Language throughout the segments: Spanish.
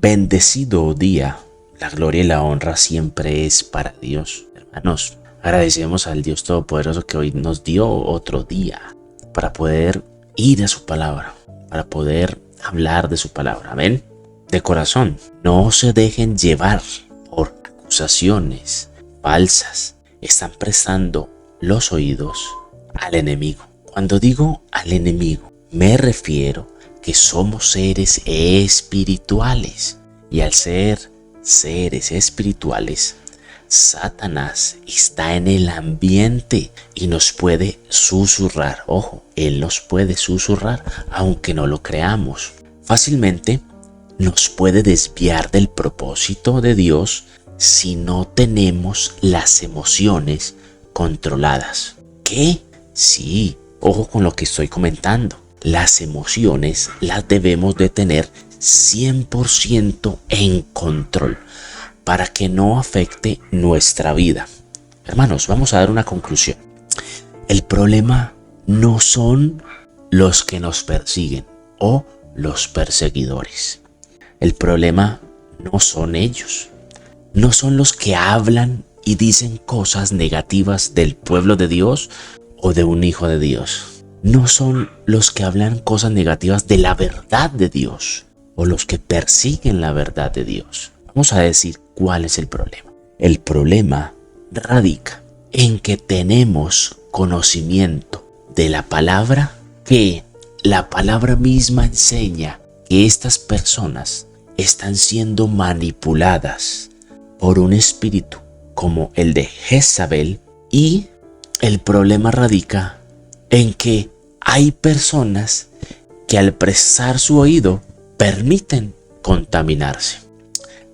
Bendecido día. La gloria y la honra siempre es para Dios. Hermanos, agradecemos al Dios Todopoderoso que hoy nos dio otro día para poder ir a su palabra, para poder hablar de su palabra. Amén. De corazón, no se dejen llevar por acusaciones falsas. Están prestando los oídos al enemigo. Cuando digo al enemigo, me refiero que somos seres espirituales. Y al ser seres espirituales, Satanás está en el ambiente y nos puede susurrar. Ojo, él nos puede susurrar aunque no lo creamos. Fácilmente nos puede desviar del propósito de Dios si no tenemos las emociones controladas. ¿Qué? Sí, ojo con lo que estoy comentando. Las emociones las debemos de tener 100% en control para que no afecte nuestra vida. Hermanos, vamos a dar una conclusión. El problema no son los que nos persiguen o los perseguidores. El problema no son ellos. No son los que hablan y dicen cosas negativas del pueblo de Dios o de un hijo de Dios. No son los que hablan cosas negativas de la verdad de Dios o los que persiguen la verdad de Dios. Vamos a decir cuál es el problema. El problema radica en que tenemos conocimiento de la palabra, que la palabra misma enseña que estas personas están siendo manipuladas por un espíritu como el de Jezabel, y el problema radica en que hay personas que al prestar su oído permiten contaminarse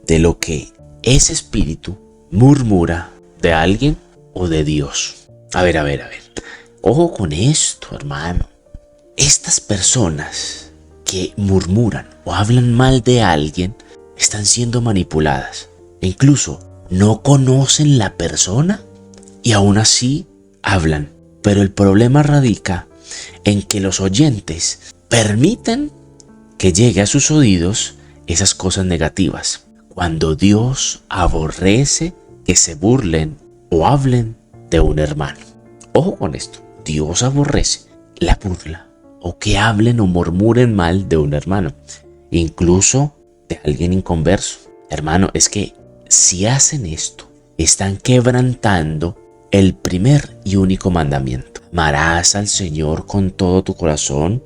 de lo que ese espíritu murmura de alguien o de Dios. A ver. Ojo con esto, hermano. Estas personas que murmuran o hablan mal de alguien están siendo manipuladas. E incluso no conocen la persona y aún así hablan. Pero el problema radica en que los oyentes permiten que llegue a sus oídos esas cosas negativas. Cuando Dios aborrece que se burlen o hablen de un hermano. Ojo con esto. Dios aborrece la burla o que hablen o murmuren mal de un hermano. Incluso de alguien inconverso. Hermano, es que si hacen esto, están quebrantando el primer y único mandamiento. Amarás al Señor con todo tu corazón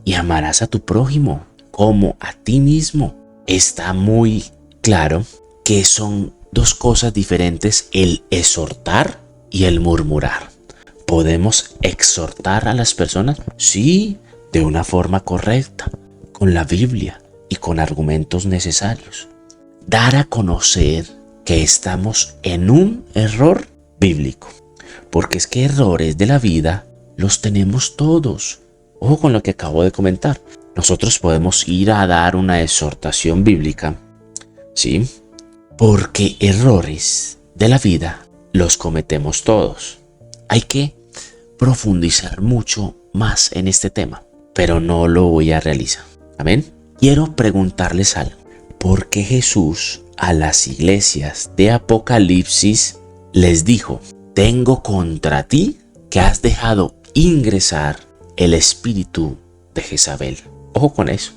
y amarás a tu prójimo como a ti mismo. Está muy claro que son dos cosas diferentes, el exhortar y el murmurar. ¿Podemos exhortar a las personas? Sí, de una forma correcta, con la Biblia y con argumentos necesarios. Dar a conocer que estamos en un error bíblico. Porque es que errores de la vida los tenemos todos. Ojo con lo que acabo de comentar. Nosotros podemos ir a dar una exhortación bíblica, ¿sí? Porque errores de la vida los cometemos todos. Hay que profundizar mucho más en este tema, pero no lo voy a realizar. Amén. Quiero preguntarles algo. ¿Por qué Jesús a las iglesias de Apocalipsis les dijo: tengo contra ti que has dejado ingresar el espíritu de Jezabel? Ojo con eso.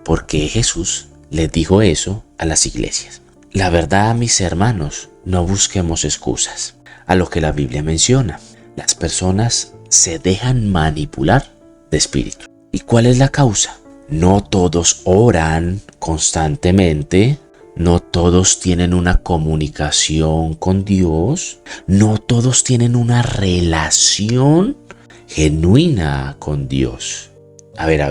¿Por qué Jesús les dijo eso a las iglesias? La verdad, mis hermanos, no busquemos excusas a lo que la Biblia menciona. Las personas se dejan manipular de espíritu. ¿Y cuál es la causa? No todos oran constantemente. No todos tienen una comunicación con Dios. No todos tienen una relación genuina con Dios. A ver.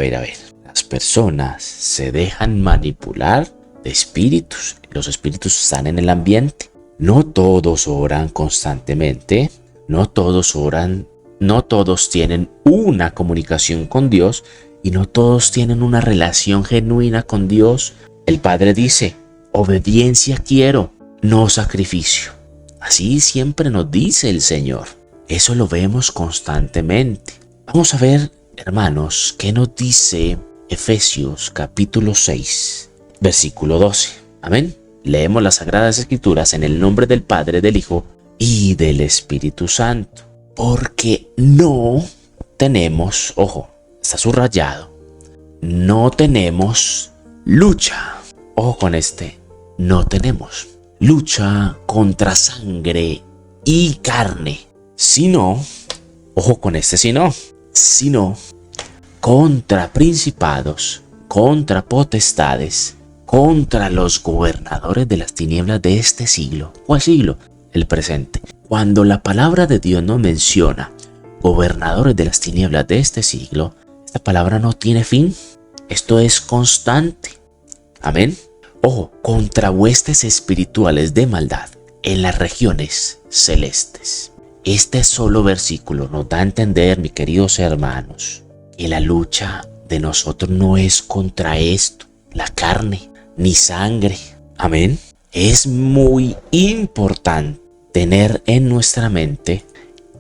Las personas se dejan manipular de espíritus. Los espíritus están en el ambiente. No todos oran constantemente. No todos oran. No todos tienen una comunicación con Dios. Y no todos tienen una relación genuina con Dios. El Padre dice: obediencia quiero, no sacrificio. Así siempre nos dice el Señor. Eso lo vemos constantemente. Vamos a ver, hermanos, qué nos dice Efesios capítulo 6, versículo 12. Amén. Leemos las Sagradas Escrituras en el nombre del Padre, del Hijo y del Espíritu Santo. Porque no tenemos, ojo, está subrayado, no tenemos lucha. Ojo con no tenemos lucha contra sangre y carne, sino, ojo con sino contra principados, contra potestades, contra los gobernadores de las tinieblas de este siglo. ¿Cuál siglo? El presente. Cuando la palabra de Dios nos menciona gobernadores de las tinieblas de este siglo, esta palabra no tiene fin. Esto es constante. Amén. Ojo, contra huestes espirituales de maldad en las regiones celestes. Este solo versículo nos da a entender, mis queridos hermanos, que la lucha de nosotros no es contra esto, la carne, ni sangre. Amén. Es muy importante tener en nuestra mente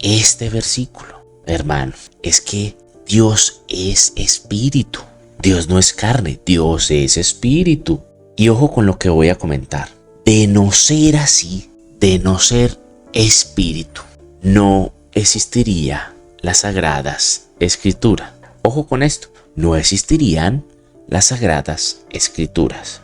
este versículo. Hermano, es que Dios es espíritu. Dios no es carne, Dios es espíritu. Y ojo con lo que voy a comentar. De no ser así, de no ser espíritu, no existiría las Sagradas Escrituras. Ojo con esto, no existirían las Sagradas Escrituras.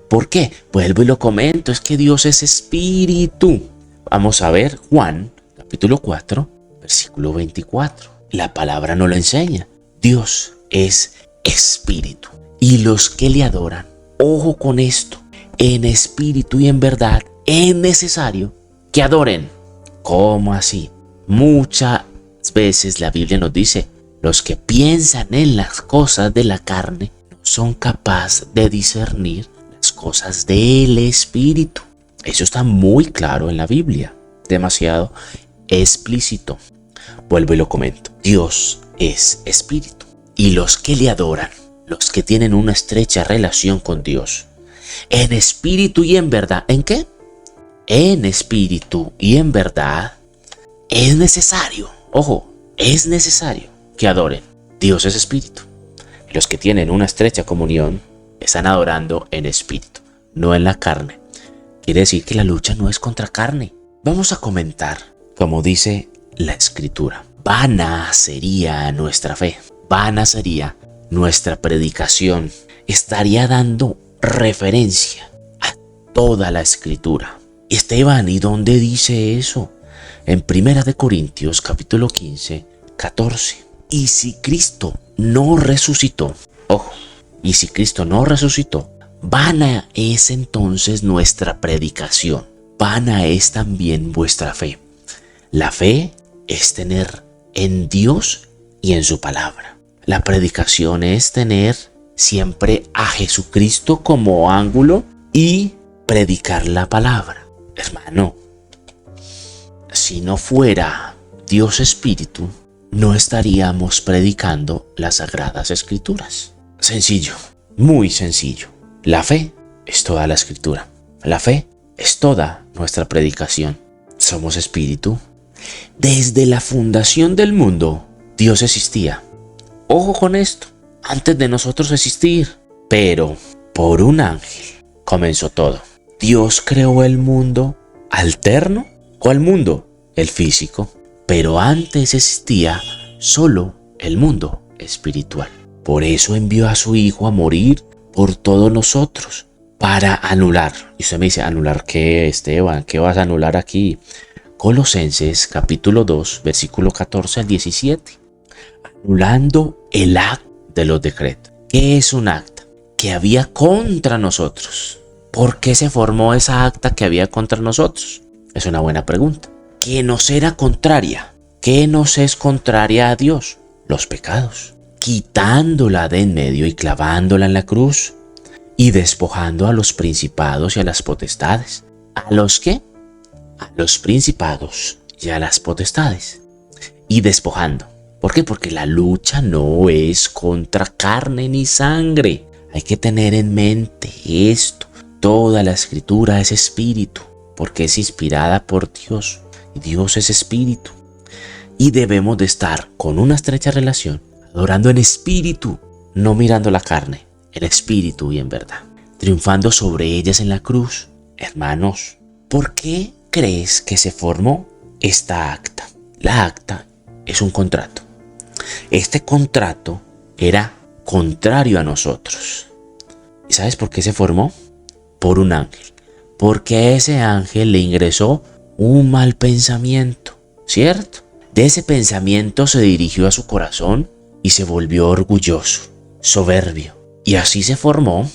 ¿Por qué? Vuelvo y lo comento, es que Dios es espíritu. Vamos a ver Juan, capítulo 4, versículo 24. La palabra nos lo enseña. Dios es espíritu. Y los que le adoran, ojo con esto, en espíritu y en verdad es necesario que adoren. ¿Cómo así? Muchas veces la Biblia nos dice, los que piensan en las cosas de la carne no son capaces de discernir las cosas del espíritu. Eso está muy claro en la Biblia, demasiado explícito. Vuelvo y lo comento. Dios es espíritu. Y los que le adoran, los que tienen una estrecha relación con Dios, en espíritu y en verdad, ¿en qué? En espíritu y en verdad, es necesario, ojo, es necesario que adoren. Dios es espíritu. Los que tienen una estrecha comunión están adorando en espíritu, no en la carne. Quiere decir que la lucha no es contra carne. Vamos a comentar, como dice la Escritura, vana sería nuestra fe, vana sería nuestra predicación. Estaría dando referencia a toda la Escritura. Esteban, ¿y dónde dice eso? En 1 Corintios capítulo 15, 14. Y si Cristo no resucitó, ojo, y si Cristo no resucitó, vana es entonces nuestra predicación, vana es también vuestra fe. La fe es tener en Dios y en su palabra. La predicación es tener siempre a Jesucristo como ángulo y predicar la palabra. Hermano, si no fuera Dios Espíritu, no estaríamos predicando las Sagradas Escrituras. Sencillo, muy sencillo. La fe es toda la Escritura. La fe es toda nuestra predicación. Somos Espíritu. Desde la fundación del mundo, Dios existía. Ojo con esto, antes de nosotros existir. Pero por un ángel comenzó todo. Dios creó el mundo alterno. ¿Cuál mundo? El físico. Pero antes existía solo el mundo espiritual. Por eso envió a su Hijo a morir por todos nosotros, para anular. Y usted me dice, ¿anular qué, Esteban? ¿Qué vas a anular aquí? Colosenses capítulo 2, versículo 14 al 17. Anulando el acta de los decretos. ¿Qué es un acta? Que había contra nosotros. ¿Por qué se formó esa acta que había contra nosotros? Es una buena pregunta. Que nos era contraria. ¿Qué nos es contraria a Dios? Los pecados. Quitándola de en medio y clavándola en la cruz. Y despojando a los principados y a las potestades. ¿A los qué? A los principados y a las potestades. Y despojando. ¿Por qué? Porque la lucha no es contra carne ni sangre. Hay que tener en mente esto. Toda la Escritura es espíritu, porque es inspirada por Dios. Y Dios es espíritu. Y debemos de estar con una estrecha relación, adorando en espíritu, no mirando la carne, en espíritu y en verdad. triunfando sobre ellas en la cruz. Hermanos, ¿por qué crees que se formó esta acta? La acta es un contrato. Este contrato era contrario a nosotros. ¿Y sabes por qué se formó? Por un ángel. Porque a ese ángel le ingresó un mal pensamiento, ¿cierto? De ese pensamiento se dirigió a su corazón y se volvió orgulloso, soberbio. Y así se formó,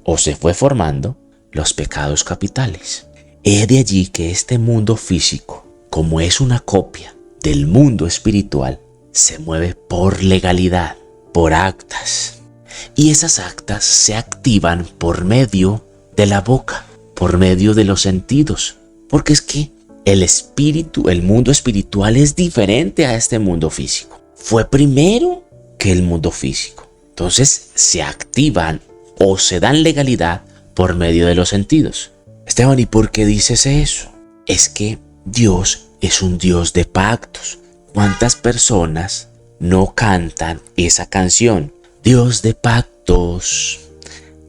o se fue formando, los pecados capitales. Es de allí que este mundo físico, como es una copia del mundo espiritual, se mueve por legalidad, por actas. Y esas actas se activan por medio de la boca, por medio de los sentidos. Porque es que el espíritu, el mundo espiritual es diferente a este mundo físico. Fue primero que el mundo físico. Entonces se activan o se dan legalidad por medio de los sentidos. Esteban, ¿y por qué dices eso? Es que Dios es un Dios de pactos. ¿Cuántas personas no cantan esa canción? Dios de pactos,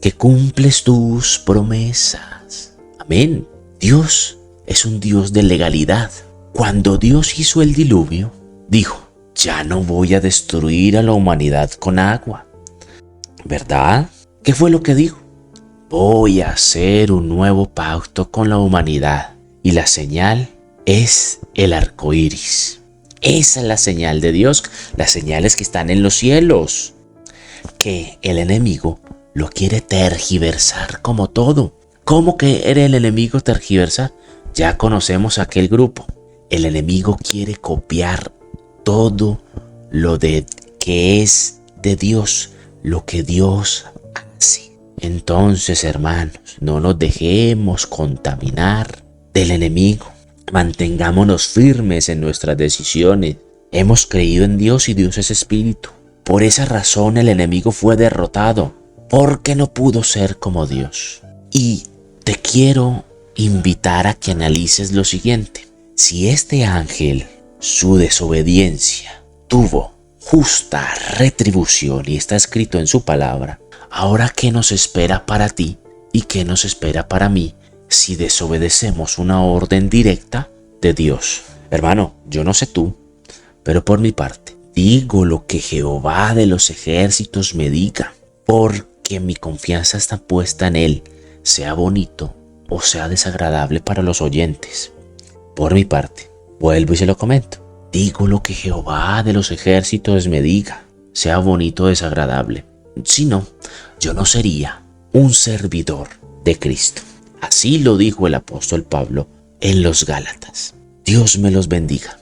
que cumples tus promesas. Amén. Dios es un Dios de legalidad. Cuando Dios hizo el diluvio, dijo, ya no voy a destruir a la humanidad con agua. ¿Verdad? ¿Qué fue lo que dijo? Voy a hacer un nuevo pacto con la humanidad. Y la señal es el arco iris. Esa es la señal de Dios, las señales que están en los cielos. Que el enemigo lo quiere tergiversar como todo. ¿Cómo quiere el enemigo tergiversar? Ya conocemos a aquel grupo. El enemigo quiere copiar todo lo que es de Dios, lo que Dios hace. Entonces, hermanos, no nos dejemos contaminar del enemigo. Mantengámonos firmes en nuestras decisiones. Hemos creído en Dios y Dios es espíritu. Por esa razón el enemigo fue derrotado, porque no pudo ser como Dios. Y te quiero invitar a que analices lo siguiente. Si este ángel, su desobediencia, tuvo justa retribución y está escrito en su palabra, ahora ¿qué nos espera para ti y qué nos espera para mí si desobedecemos una orden directa de Dios? Hermano, yo no sé tú, pero por mi parte, digo lo que Jehová de los ejércitos me diga, porque mi confianza está puesta en Él, sea bonito o sea desagradable para los oyentes. Por mi parte, vuelvo y se lo comento. Digo lo que Jehová de los ejércitos me diga, sea bonito o desagradable. Si no, yo no sería un servidor de Cristo. Así lo dijo el apóstol Pablo en los Gálatas. Dios me los bendiga.